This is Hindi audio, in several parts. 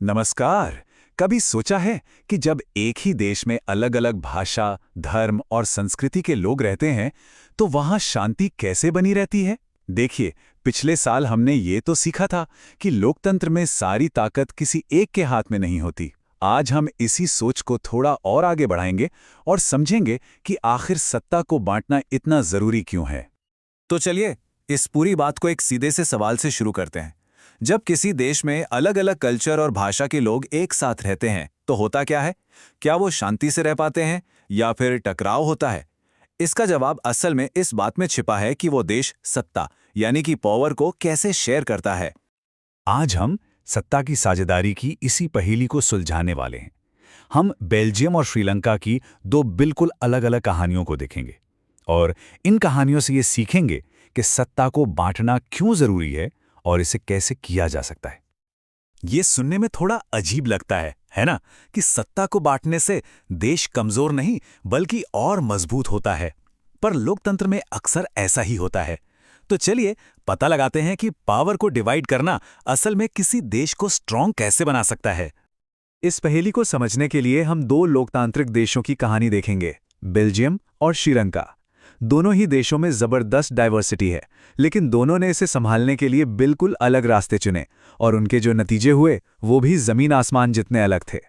नमस्कार। कभी सोचा है कि जब एक ही देश में अलग-अलग भाषा, धर्म और संस्कृति के लोग रहते हैं, तो वहां शांति कैसे बनी रहती है? देखिए, पिछले साल हमने ये तो सीखा था कि लोकतंत्र में सारी ताकत किसी एक के हाथ में नहीं होती। आज हम इसी सोच को थोड़ा और आगे बढ़ाएंगे और समझेंगे कि आखिर सत्ता को बांटना इतना जरूरी क्यों है। तो चलिए इस पूरी बात को एक सीधे से सवाल से शुरू करते हैं। जब किसी देश में अलग अलग कल्चर और भाषा के लोग एक साथ रहते हैं तो होता क्या है? क्या वो शांति से रह पाते हैं या फिर टकराव होता है? इसका जवाब असल में इस बात में छिपा है कि वो देश सत्ता यानी कि पावर को कैसे शेयर करता है। आज हम सत्ता की साझेदारी की इसी पहेली को सुलझाने वाले हैं। हम बेल्जियम और श्रीलंका की दो बिल्कुल अलग-अलग कहानियों को देखेंगे और इन कहानियों से ये सीखेंगे कि सत्ता को बांटना क्यों जरूरी है और इसे कैसे किया जा सकता है। ये सुनने में थोड़ा अजीब लगता है ना? कि सत्ता को बांटने से देश कमजोर नहीं बल्कि और मजबूत होता है। पर लोकतंत्र में अक्सर ऐसा ही होता है। तो चलिए पता लगाते हैं कि पावर को डिवाइड करना असल में किसी देश को स्ट्रांग कैसे बना सकता है। इस पहेली को समझने के लिए हम दो लोकतांत्रिक देशों की कहानी देखेंगे, बेल्जियम और श्रीलंका। दोनों ही देशों में जबरदस्त डाइवर्सिटी है, लेकिन दोनों ने इसे संभालने के लिए बिल्कुल अलग रास्ते चुने और उनके जो नतीजे हुए वो भी जमीन आसमान जितने अलग थे।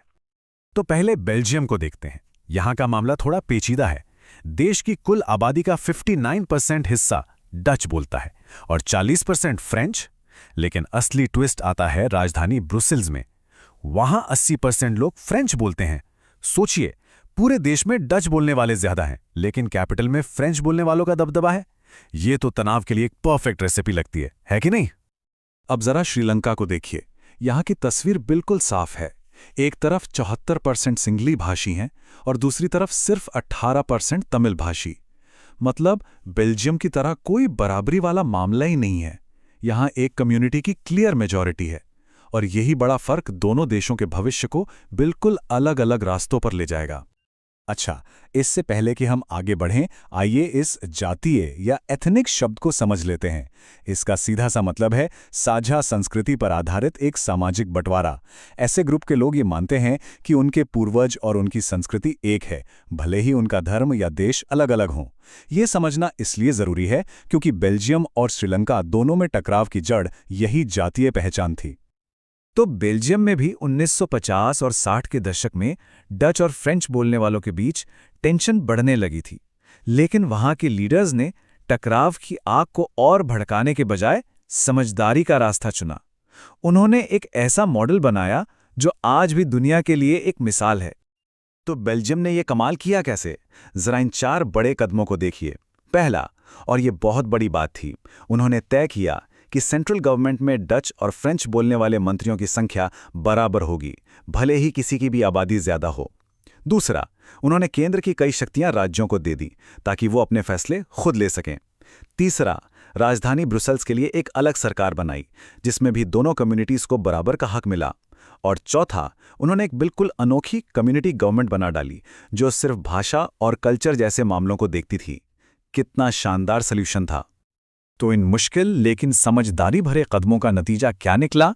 तो पहले बेल्जियम को देखते हैं। यहाँ का मामला थोड़ा पेचीदा है। देश की कुल आबादी का 59% हिस्सा डच बोलता है और 40% फ्रेंच। लेकिन असली ट्विस्ट आता है राजधानी ब्रुसेल्स में। वहां 80% लोग फ्रेंच बोलते हैं। सोचिए, पूरे देश में डच बोलने वाले ज्यादा हैं, लेकिन कैपिटल में फ्रेंच बोलने वालों का दबदबा है। ये तो तनाव के लिए एक परफेक्ट रेसिपी लगती है कि नहीं? अब जरा श्रीलंका को देखिए। यहाँ की तस्वीर बिल्कुल साफ है। एक तरफ 74% सिंगली भाषी हैं और दूसरी तरफ सिर्फ 18% तमिल भाषी। मतलब बेल्जियम की तरह कोई बराबरी वाला मामला ही नहीं है। यहाँ एक कम्युनिटी की क्लियर मेजॉरिटी है और यही बड़ा फर्क दोनों देशों के भविष्य को बिल्कुल अलग-अलग रास्तों पर ले जाएगा। अच्छा, इससे पहले कि हम आगे बढ़ें, आइए इस जातीय या एथनिक शब्द को समझ लेते हैं। इसका सीधा सा मतलब है साझा संस्कृति पर आधारित एक सामाजिक बंटवारा। ऐसे ग्रुप के लोग ये मानते हैं कि उनके पूर्वज और उनकी संस्कृति एक है, भले ही उनका धर्म या देश अलग-अलग हों। ये समझना इसलिए जरूरी है क्योंकि बेल्जियम और श्रीलंका दोनों में टकराव की जड़ यही जातीय पहचान थी। तो बेल्जियम में भी 1950 और 60 के दशक में डच और फ्रेंच बोलने वालों के बीच टेंशन बढ़ने लगी थी, लेकिन वहां के लीडर्स ने टकराव की आग को और भड़काने के बजाय समझदारी का रास्ता चुना। उन्होंने एक ऐसा मॉडल बनाया जो आज भी दुनिया के लिए एक मिसाल है। तो बेल्जियम ने यह कमाल किया कैसे? जरा इन 4 बड़े कदमों को देखिए। पहला, और ये बहुत बड़ी बात थी, उन्होंने तय किया कि सेंट्रल गवर्नमेंट में डच और फ्रेंच बोलने वाले मंत्रियों की संख्या बराबर होगी, भले ही किसी की भी आबादी ज्यादा हो। दूसरा, उन्होंने केंद्र की कई शक्तियां राज्यों को दे दी ताकि वो अपने फैसले खुद ले सकें। तीसरा, राजधानी ब्रुसेल्स के लिए एक अलग सरकार बनाई जिसमें भी दोनों कम्युनिटीज को बराबर का हक मिला। और चौथा, उन्होंने एक बिल्कुल अनोखी कम्युनिटी गवर्नमेंट बना डाली जो सिर्फ भाषा और कल्चर जैसे मामलों को देखती थी। कितना शानदार सॉल्यूशन था। तो इन मुश्किल लेकिन समझदारी भरे कदमों का नतीजा क्या निकला?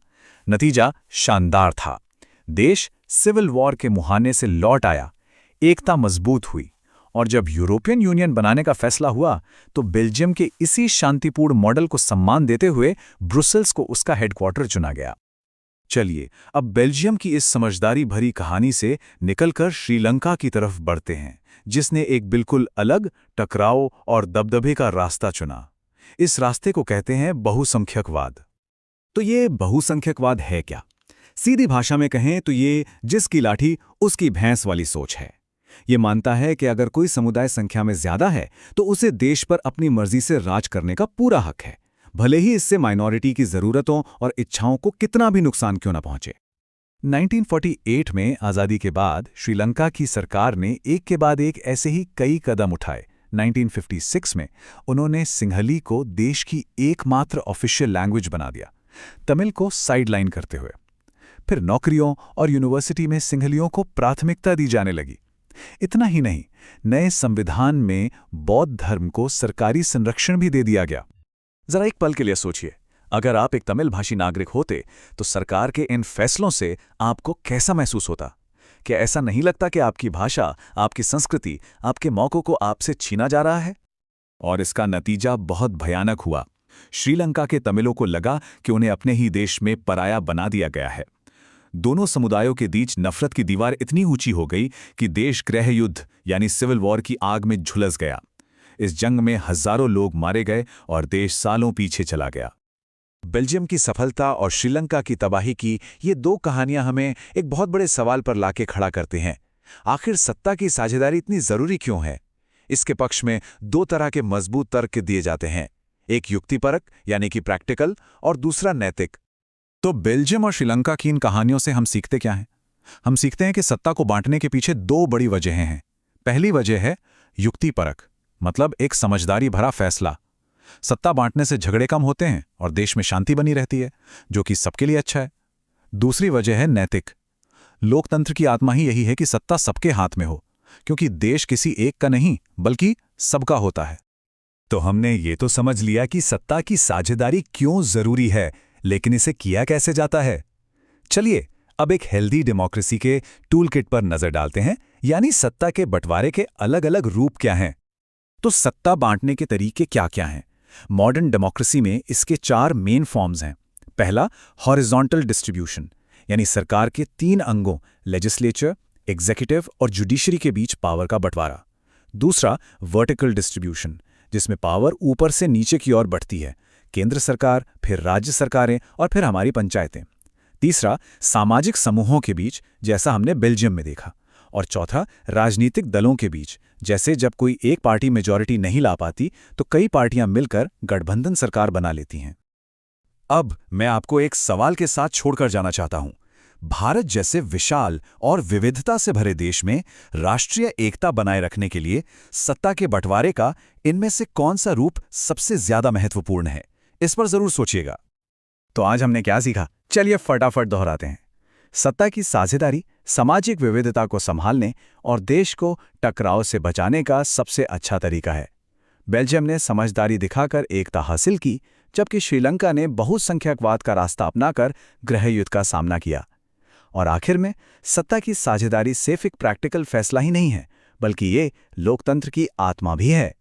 नतीजा शानदार था। देश सिविल वॉर के मुहाने से लौट आया, एकता मजबूत हुई और जब यूरोपियन यूनियन बनाने का फैसला हुआ तो बेल्जियम के इसी शांतिपूर्ण मॉडल को सम्मान देते हुए ब्रुसेल्स को उसका हेडक्वार्टर चुना गया। चलिए अब बेल्जियम की इस समझदारी भरी कहानी से निकलकर श्रीलंका की तरफ बढ़ते हैं, जिसने एक बिल्कुल अलग टकराव और दबदबे का रास्ता चुना। इस रास्ते को कहते हैं बहुसंख्यकवाद। तो ये बहुसंख्यकवाद है क्या? सीधी भाषा में कहें तो ये जिसकी लाठी उसकी भैंस वाली सोच है। ये मानता है कि अगर कोई समुदाय संख्या में ज्यादा है तो उसे देश पर अपनी मर्जी से राज करने का पूरा हक है, भले ही इससे माइनॉरिटी की जरूरतों और इच्छाओं को कितना भी नुकसान क्यों न पहुंचे। 1948 में आज़ादी के बाद श्रीलंका की सरकार ने एक के बाद एक ऐसे ही कई कदम उठाए। 1956 में उन्होंने सिंहली को देश की एकमात्र ऑफिशियल लैंग्वेज बना दिया, तमिल को साइडलाइन करते हुए। फिर नौकरियों और यूनिवर्सिटी में सिंहलियों को प्राथमिकता दी जाने लगी। इतना ही नहीं, नए संविधान में बौद्ध धर्म को सरकारी संरक्षण भी दे दिया गया। जरा एक पल के लिए सोचिए, अगर आप एक तमिल भाषी नागरिक होते तो सरकार के इन फैसलों से आपको कैसा महसूस होता? क्या ऐसा नहीं लगता कि आपकी भाषा, आपकी संस्कृति, आपके मौकों को आपसे छीना जा रहा है? और इसका नतीजा बहुत भयानक हुआ। श्रीलंका के तमिलों को लगा कि उन्हें अपने ही देश में पराया बना दिया गया है। दोनों समुदायों के बीच नफरत की दीवार इतनी ऊंची हो गई कि देश गृह युद्ध यानी सिविल वॉर की आग में झुलस गया। इस जंग में हजारों लोग मारे गए और देश सालों पीछे चला गया। बेल्जियम की सफलता और श्रीलंका की तबाही की ये दो कहानियां हमें एक बहुत बड़े सवाल पर लाके खड़ा करते हैं। आखिर सत्ता की साझेदारी इतनी जरूरी क्यों है? इसके पक्ष में दो तरह के मजबूत तर्क दिए जाते हैं, एक युक्तिपरक यानी कि प्रैक्टिकल और दूसरा नैतिक। तो बेल्जियम और श्रीलंका की इन कहानियों से हम सीखते क्या हैं? हम सीखते हैं कि सत्ता को बांटने के पीछे दो बड़ी वजहें हैं। पहली वजह है युक्तिपरक, मतलब एक समझदारी भरा फैसला। सत्ता बांटने से झगड़े कम होते हैं और देश में शांति बनी रहती है, जो कि सबके लिए अच्छा है। दूसरी वजह है नैतिक। लोकतंत्र की आत्मा ही यही है कि सत्ता सबके हाथ में हो, क्योंकि देश किसी एक का नहीं बल्कि सबका होता है। तो हमने ये तो समझ लिया कि सत्ता की साझेदारी क्यों जरूरी है, लेकिन इसे किया कैसे जाता है। चलिए अब एक हेल्दी डेमोक्रेसी के टूल किट पर नजर डालते हैं, यानी सत्ता के बंटवारे के अलग अलग रूप क्या हैं। तो सत्ता बांटने के तरीके क्या क्या हैं? मॉडर्न डेमोक्रेसी में इसके 4 मेन फॉर्म्स हैं। पहला, हॉरिजॉन्टल डिस्ट्रीब्यूशन, यानी सरकार के 3 अंगों लेजिस्लेचर, एग्जीक्यूटिव और जुडिशरी के बीच पावर का बंटवारा। दूसरा, वर्टिकल डिस्ट्रीब्यूशन, जिसमें पावर ऊपर से नीचे की ओर बढ़ती है, केंद्र सरकार, फिर राज्य सरकारें और फिर हमारी पंचायतें। तीसरा, सामाजिक समूहों के बीच, जैसा हमने बेल्जियम में देखा। और चौथा, राजनीतिक दलों के बीच, जैसे जब कोई एक पार्टी मेजॉरिटी नहीं ला पाती तो कई पार्टियां मिलकर गठबंधन सरकार बना लेती हैं। अब मैं आपको एक सवाल के साथ छोड़कर जाना चाहता हूं। भारत जैसे विशाल और विविधता से भरे देश में राष्ट्रीय एकता बनाए रखने के लिए सत्ता के बंटवारे का इनमें से कौन सा रूप सबसे ज्यादा महत्वपूर्ण है? इस पर जरूर सोचिएगा। तो आज हमने क्या सीखा? चलिए फटाफट दोहराते हैं। सत्ता की साझेदारी सामाजिक विविधता को संभालने और देश को टकराव से बचाने का सबसे अच्छा तरीका है। बेल्जियम ने समझदारी दिखाकर एकता हासिल की, जबकि श्रीलंका ने बहुसंख्यकवाद का रास्ता अपनाकर गृह युद्ध का सामना किया। और आखिर में सत्ता की साझेदारी सिर्फ एक प्रैक्टिकल फैसला ही नहीं है, बल्कि ये लोकतंत्र की आत्मा भी है।